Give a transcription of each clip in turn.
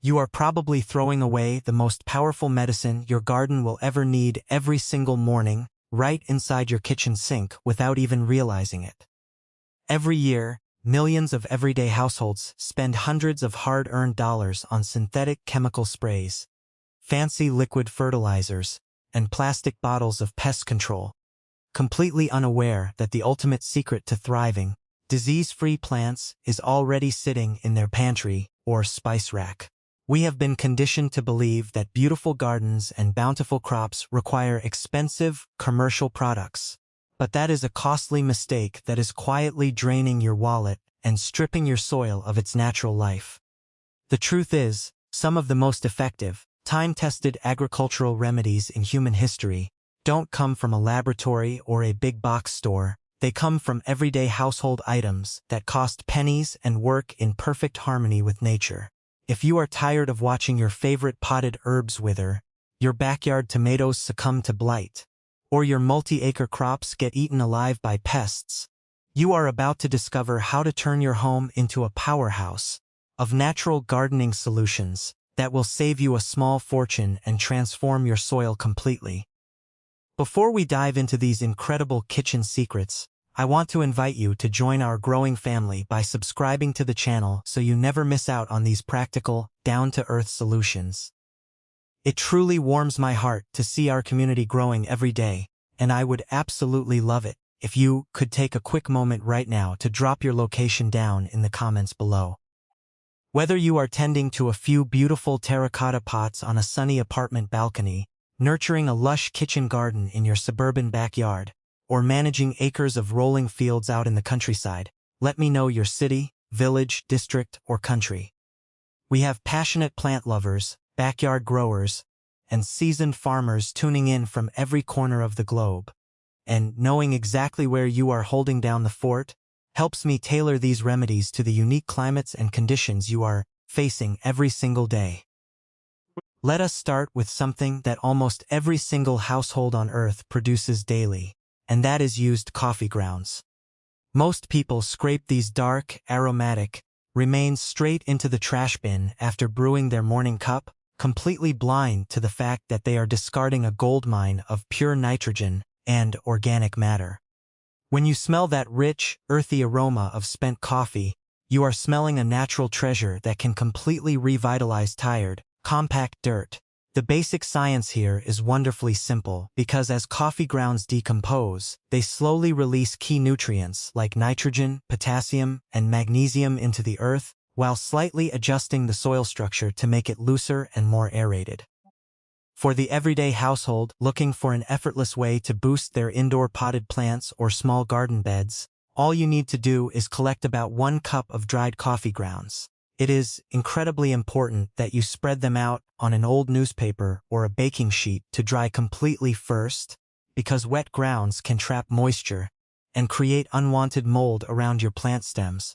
You are probably throwing away the most powerful medicine your garden will ever need every single morning, right inside your kitchen sink without even realizing it. Every year, millions of everyday households spend hundreds of hard-earned dollars on synthetic chemical sprays, fancy liquid fertilizers, and plastic bottles of pest control, completely unaware that the ultimate secret to thriving, disease-free plants is already sitting in their pantry or spice rack. We have been conditioned to believe that beautiful gardens and bountiful crops require expensive, commercial products. But that is a costly mistake that is quietly draining your wallet and stripping your soil of its natural life. The truth is, some of the most effective, time-tested agricultural remedies in human history don't come from a laboratory or a big box store. They come from everyday household items that cost pennies and work in perfect harmony with nature. If you are tired of watching your favorite potted herbs wither, your backyard tomatoes succumb to blight, or your multi-acre crops get eaten alive by pests, you are about to discover how to turn your home into a powerhouse of natural gardening solutions that will save you a small fortune and transform your soil completely. Before we dive into these incredible kitchen secrets, I want to invite you to join our growing family by subscribing to the channel so you never miss out on these practical, down-to-earth solutions. It truly warms my heart to see our community growing every day, and I would absolutely love it if you could take a quick moment right now to drop your location down in the comments below. Whether you are tending to a few beautiful terracotta pots on a sunny apartment balcony, nurturing a lush kitchen garden in your suburban backyard, or managing acres of rolling fields out in the countryside, let me know your city, village, district, or country. We have passionate plant lovers, backyard growers, and seasoned farmers tuning in from every corner of the globe. And knowing exactly where you are holding down the fort helps me tailor these remedies to the unique climates and conditions you are facing every single day. Let us start with something that almost every single household on Earth produces daily, and that is used coffee grounds. Most people scrape these dark, aromatic remains straight into the trash bin after brewing their morning cup, completely blind to the fact that they are discarding a goldmine of pure nitrogen and organic matter. When you smell that rich, earthy aroma of spent coffee, you are smelling a natural treasure that can completely revitalize tired, compact dirt. The basic science here is wonderfully simple because as coffee grounds decompose, they slowly release key nutrients like nitrogen, potassium, and magnesium into the earth, while slightly adjusting the soil structure to make it looser and more aerated. For the everyday household looking for an effortless way to boost their indoor potted plants or small garden beds, all you need to do is collect about 1 cup of dried coffee grounds. It is incredibly important that you spread them out on an old newspaper or a baking sheet to dry completely first, because wet grounds can trap moisture and create unwanted mold around your plant stems.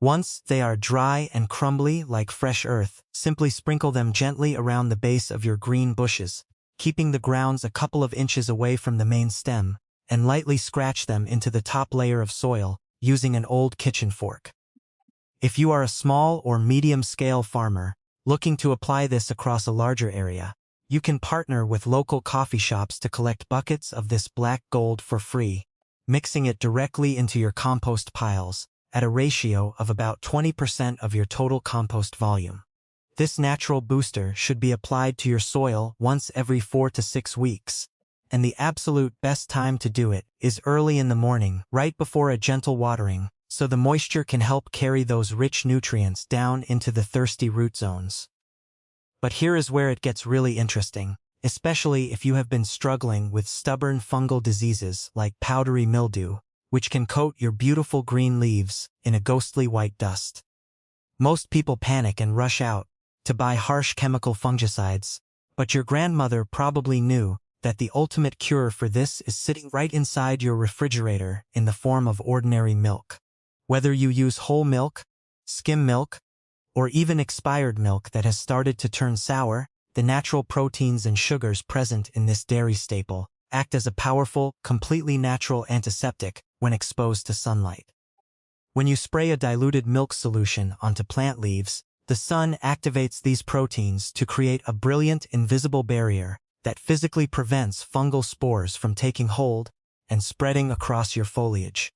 Once they are dry and crumbly like fresh earth, simply sprinkle them gently around the base of your green bushes, keeping the grounds a couple of inches away from the main stem, and lightly scratch them into the top layer of soil using an old kitchen fork. If you are a small or medium-scale farmer looking to apply this across a larger area, you can partner with local coffee shops to collect buckets of this black gold for free, mixing it directly into your compost piles at a ratio of about 20% of your total compost volume. This natural booster should be applied to your soil once every 4 to 6 weeks, and the absolute best time to do it is early in the morning, right before a gentle watering, so the moisture can help carry those rich nutrients down into the thirsty root zones. But here is where it gets really interesting, especially if you have been struggling with stubborn fungal diseases like powdery mildew, which can coat your beautiful green leaves in a ghostly white dust. Most people panic and rush out to buy harsh chemical fungicides, but your grandmother probably knew that the ultimate cure for this is sitting right inside your refrigerator in the form of ordinary milk. Whether you use whole milk, skim milk, or even expired milk that has started to turn sour, the natural proteins and sugars present in this dairy staple act as a powerful, completely natural antiseptic when exposed to sunlight. When you spray a diluted milk solution onto plant leaves, The sun activates these proteins to create a brilliant invisible barrier that physically prevents fungal spores from taking hold and spreading across your foliage.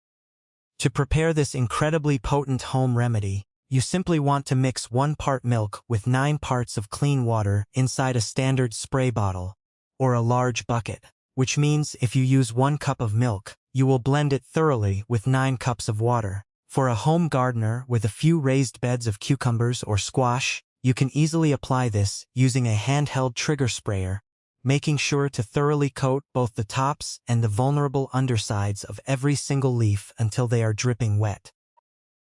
To prepare this incredibly potent home remedy, you simply want to mix 1 part milk with 9 parts of clean water inside a standard spray bottle, or a large bucket, which means if you use 1 cup of milk, you will blend it thoroughly with 9 cups of water. For a home gardener with a few raised beds of cucumbers or squash, you can easily apply this using a handheld trigger sprayer, making sure to thoroughly coat both the tops and the vulnerable undersides of every single leaf until they are dripping wet.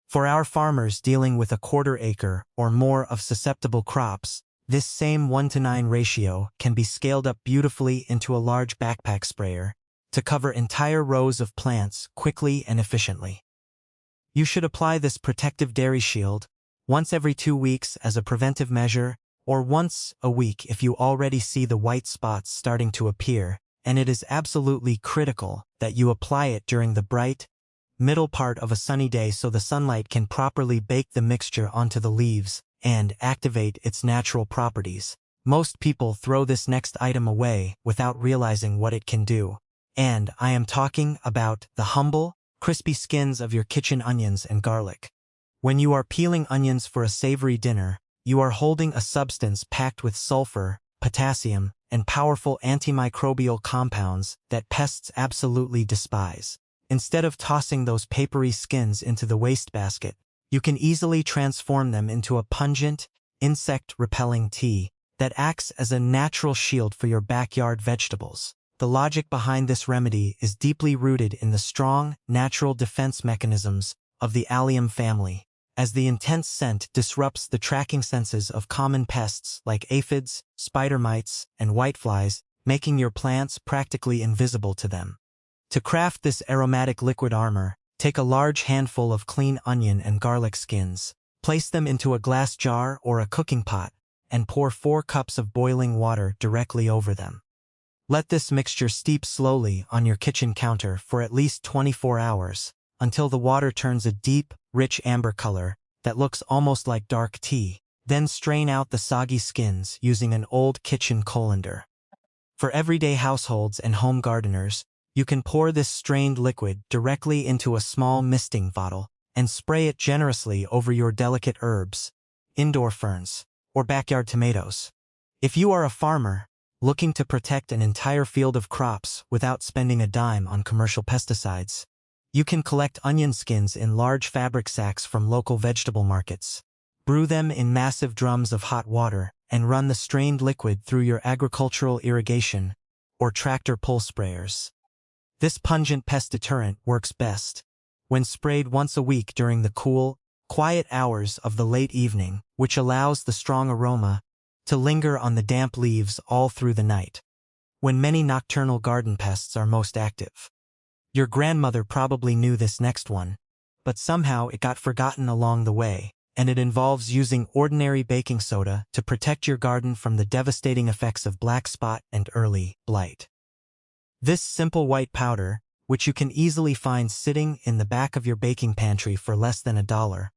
For our farmers dealing with a 1/4 acre or more of susceptible crops, this same 1:9 ratio can be scaled up beautifully into a large backpack sprayer to cover entire rows of plants quickly and efficiently. You should apply this protective dairy shield once every 2 weeks as a preventive measure, or once a week if you already see the white spots starting to appear, and it is absolutely critical that you apply it during the bright, middle part of a sunny day so the sunlight can properly bake the mixture onto the leaves and activate its natural properties. Most people throw this next item away without realizing what it can do. And I am talking about the humble, crispy skins of your kitchen onions and garlic. When you are peeling onions for a savory dinner, you are holding a substance packed with sulfur, potassium, and powerful antimicrobial compounds that pests absolutely despise. Instead of tossing those papery skins into the wastebasket, you can easily transform them into a pungent, insect-repelling tea that acts as a natural shield for your backyard vegetables. The logic behind this remedy is deeply rooted in the strong, natural defense mechanisms of the allium family, as the intense scent disrupts the tracking senses of common pests like aphids, spider mites, and whiteflies, making your plants practically invisible to them. To craft this aromatic liquid armor, take a large handful of clean onion and garlic skins, place them into a glass jar or a cooking pot, and pour 4 cups of boiling water directly over them. Let this mixture steep slowly on your kitchen counter for at least 24 hours, until the water turns a deep, rich amber color that looks almost like dark tea. Then strain out the soggy skins using an old kitchen colander. For everyday households and home gardeners, you can pour this strained liquid directly into a small misting bottle and spray it generously over your delicate herbs, indoor ferns, or backyard tomatoes. If you are a farmer looking to protect an entire field of crops without spending a dime on commercial pesticides, you can collect onion skins in large fabric sacks from local vegetable markets. Brew them in massive drums of hot water and run the strained liquid through your agricultural irrigation or tractor pull sprayers. This pungent pest deterrent works best when sprayed once a week during the cool, quiet hours of the late evening, which allows the strong aroma to linger on the damp leaves all through the night, when many nocturnal garden pests are most active. Your grandmother probably knew this next one, but somehow it got forgotten along the way, and it involves using ordinary baking soda to protect your garden from the devastating effects of black spot and early blight. This simple white powder, which you can easily find sitting in the back of your baking pantry for less than $1,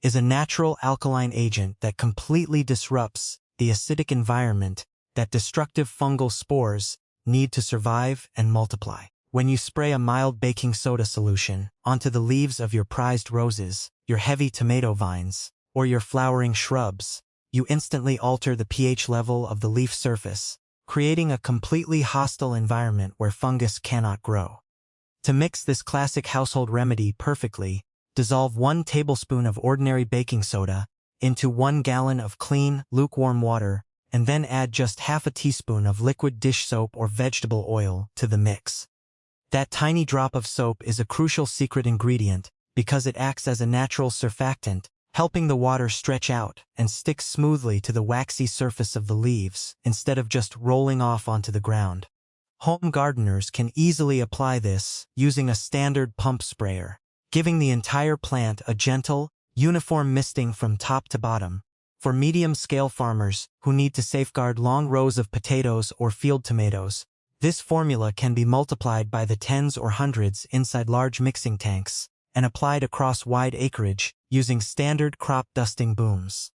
is a natural alkaline agent that completely disrupts the acidic environment that destructive fungal spores need to survive and multiply. When you spray a mild baking soda solution onto the leaves of your prized roses, your heavy tomato vines, or your flowering shrubs, you instantly alter the pH level of the leaf surface, creating a completely hostile environment where fungus cannot grow. To mix this classic household remedy perfectly, dissolve 1 tablespoon of ordinary baking soda into 1 gallon of clean, lukewarm water, and then add just half a teaspoon of liquid dish soap or vegetable oil to the mix. That tiny drop of soap is a crucial secret ingredient because it acts as a natural surfactant, helping the water stretch out and stick smoothly to the waxy surface of the leaves instead of just rolling off onto the ground. Home gardeners can easily apply this using a standard pump sprayer, giving the entire plant a gentle, uniform misting from top to bottom. For medium-scale farmers who need to safeguard long rows of potatoes or field tomatoes, this formula can be multiplied by the tens or hundreds inside large mixing tanks and applied across wide acreage using standard crop dusting booms.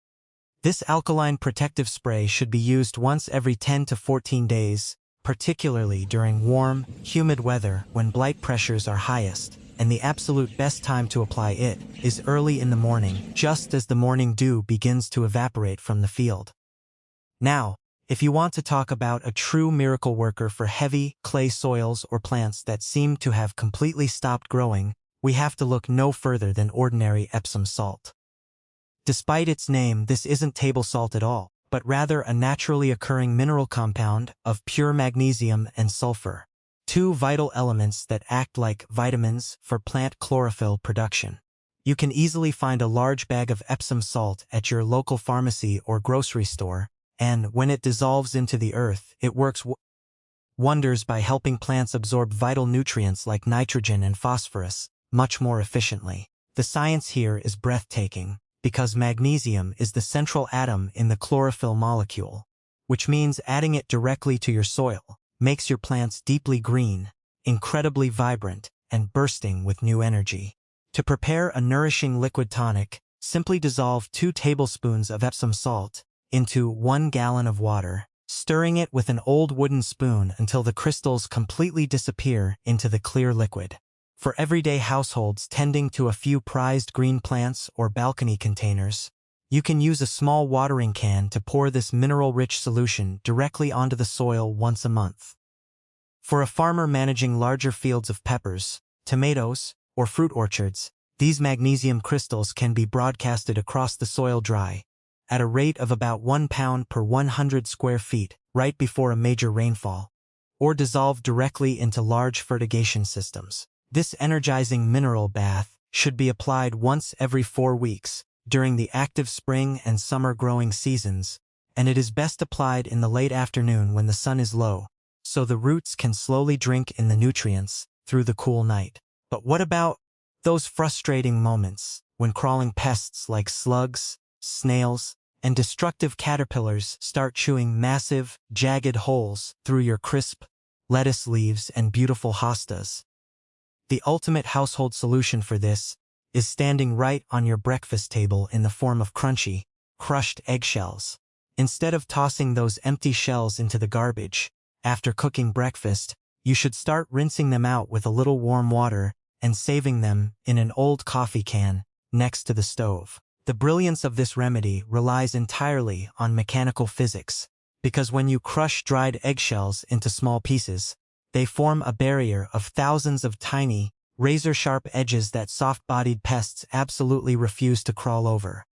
This alkaline protective spray should be used once every 10 to 14 days, particularly during warm, humid weather when blight pressures are highest, and the absolute best time to apply it is early in the morning, just as the morning dew begins to evaporate from the field. Now, if you want to talk about a true miracle worker for heavy, clay soils or plants that seem to have completely stopped growing, we have to look no further than ordinary Epsom salt. Despite its name, this isn't table salt at all, but rather a naturally occurring mineral compound of pure magnesium and sulfur, two vital elements that act like vitamins for plant chlorophyll production. You can easily find a large bag of Epsom salt at your local pharmacy or grocery store, and when it dissolves into the earth, it works wonders by helping plants absorb vital nutrients like nitrogen and phosphorus much more efficiently. The science here is breathtaking, because magnesium is the central atom in the chlorophyll molecule, which means adding it directly to your soil makes your plants deeply green, incredibly vibrant, and bursting with new energy. To prepare a nourishing liquid tonic, simply dissolve 2 tablespoons of Epsom salt into 1 gallon of water, stirring it with an old wooden spoon until the crystals completely disappear into the clear liquid. For everyday households tending to a few prized green plants or balcony containers, you can use a small watering can to pour this mineral-rich solution directly onto the soil once a month. For a farmer managing larger fields of peppers, tomatoes, or fruit orchards, these magnesium crystals can be broadcasted across the soil dry, at a rate of about 1 pound per 100 square feet right before a major rainfall, or dissolved directly into large fertigation systems. This energizing mineral bath should be applied once every 4 weeks during the active spring and summer growing seasons, and it is best applied in the late afternoon when the sun is low, so the roots can slowly drink in the nutrients through the cool night. But what about those frustrating moments when crawling pests like slugs, snails, and destructive caterpillars start chewing massive, jagged holes through your crisp lettuce leaves and beautiful hostas? The ultimate household solution for this is standing right on your breakfast table in the form of crunchy, crushed eggshells. Instead of tossing those empty shells into the garbage after cooking breakfast, you should start rinsing them out with a little warm water and saving them in an old coffee can next to the stove. The brilliance of this remedy relies entirely on mechanical physics, because when you crush dried eggshells into small pieces, they form a barrier of thousands of tiny, razor-sharp edges that soft-bodied pests absolutely refuse to crawl over.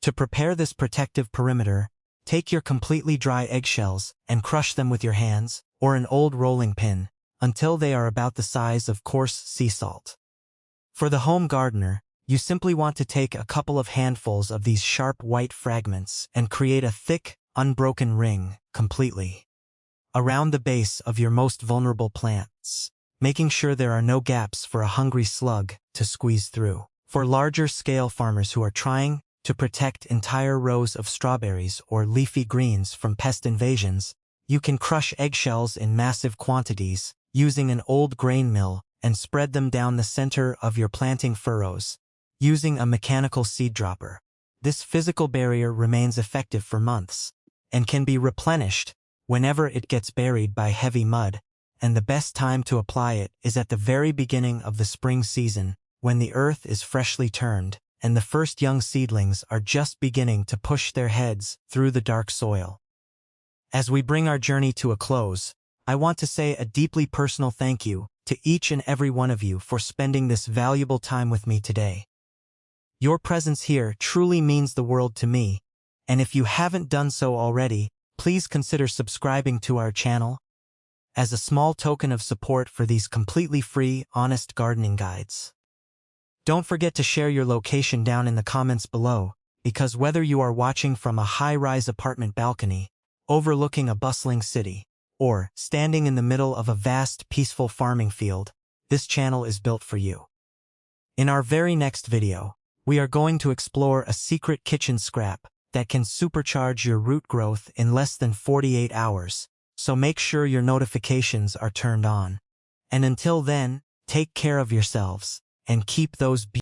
To prepare this protective perimeter, take your completely dry eggshells and crush them with your hands or an old rolling pin until they are about the size of coarse sea salt. For the home gardener, you simply want to take a couple of handfuls of these sharp white fragments and create a thick, unbroken ring completely around the base of your most vulnerable plants, making sure there are no gaps for a hungry slug to squeeze through. For larger-scale farmers who are trying to protect entire rows of strawberries or leafy greens from pest invasions, you can crush eggshells in massive quantities using an old grain mill and spread them down the center of your planting furrows using a mechanical seed dropper. This physical barrier remains effective for months and can be replenished whenever it gets buried by heavy mud, and the best time to apply it is at the very beginning of the spring season, when the earth is freshly turned and the first young seedlings are just beginning to push their heads through the dark soil. As we bring our journey to a close, I want to say a deeply personal thank you to each and every one of you for spending this valuable time with me today. Your presence here truly means the world to me, and if you haven't done so already, please consider subscribing to our channel as a small token of support for these completely free, honest gardening guides. Don't forget to share your location down in the comments below, because whether you are watching from a high-rise apartment balcony, overlooking a bustling city, or standing in the middle of a vast, peaceful farming field, this channel is built for you. In our very next video, we are going to explore a secret kitchen scrap that can supercharge your root growth in less than 48 hours, so make sure your notifications are turned on. And until then, take care of yourselves and keep those